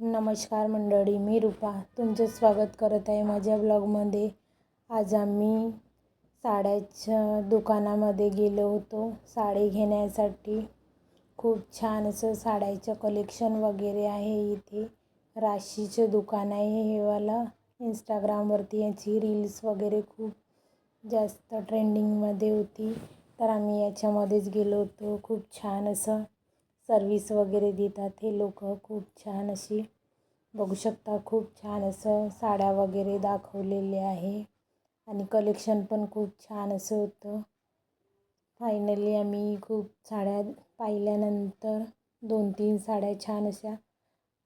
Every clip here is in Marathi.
नमस्कार मंडळी, मी रूपा तुमचे स्वागत करत आहे माझ्या ब्लॉगमध्ये। आज आम्ही साड्याच्या दुकानामध्ये गेलो होतो साडी घेण्यासाठी। खूप छान असं साड्याचं कलेक्शन वगैरे आहे इथे। राशीचं दुकान आहे हे वाला। इंस्टाग्रामवरती याची रील्स वगैरे खूप जास्त ट्रेंडिंगमध्ये होती, तर आम्ही याच्यामध्येच गेलो होतो। खूप छान असं सर्विस वगैरे देतात हे लोक। खूप छान अशी बघू शकता, खूप छान असं साड्या वगैरे दाखवलेले आहे आणि कलेक्शन पण खूप छान असं होतं। फायनली आम्ही खूप साड्या पाहिल्यानंतर 2-3 साड्या छान अशा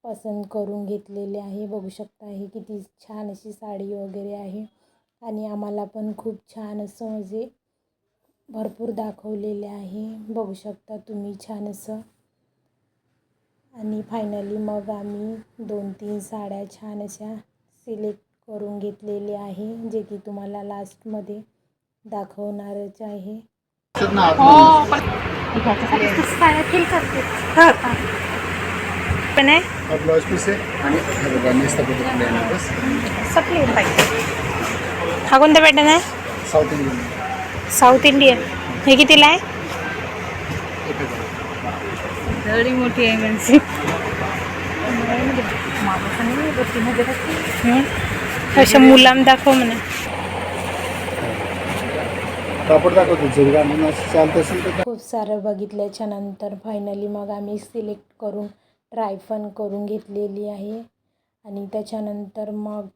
पसंत करून घेतलेल्या आहे। बघू शकता हे किती छान अशी साडी वगैरे आहे आणि आम्हाला पण खूप छान असं म्हणजे भरपूर दाखवलेले आहे। बघू शकता तुम्ही छान असं। आणि फायनली मग आम्ही 2-3 साड्या छान अशा सिलेक्ट करून घेतलेल्या आहे, जे की तुम्हाला लास्टमध्ये दाखवणारच आहे। पण आहे ब्लाउज पीस आहे आणि हे बघा नेसता प्लेन आहे बस। सप्लेन पाहिजे। हा कोणता पॅटर्न आहे? South Indian. South Indian. हे कितीला आहे? 1000। थोडी मोठी आहे म्हणजे अशा मुलाम दाखव म्हणा। कापड दाखवतो जर म्हणून चालत असेल तर। खूप सारं बघितल्याच्या नंतर फायनली मग आम्ही सिलेक्ट करून ट्राय पण करून घेतलेली आहे आणि त्याच्यानंतर मग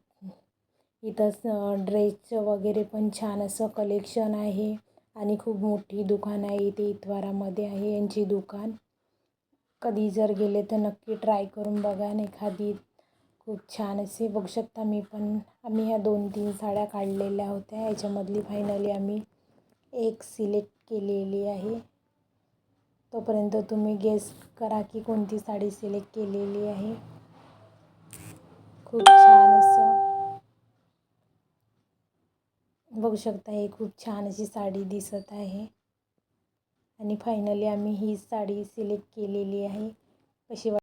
इथं ड्रेसचं वगैरे पण छान असं कलेक्शन आहे आणि खूप मोठी दुकान आहे इथे इतवारामध्ये आहे यांची दुकान। कधी जर गेले तर नक्की ट्राय करून बघा आणि एखादी खूप छान असे बघू शकता। आम्ही ह्या 2-3 साड्या काढलेल्या होत्या, याच्यामधली फायनली आम्ही एक सिलेक्ट केलेली आहे। तोपर्यंत तुम्ही गेस करा की कोणती साडी सिलेक्ट केलेली आहे। खूप छान असं बघू शकता, हे खूप छान अशी साडी दिसत आहे आणि फायनली आम्ही ही साडी सिलेक्ट केलेली आहे। कशी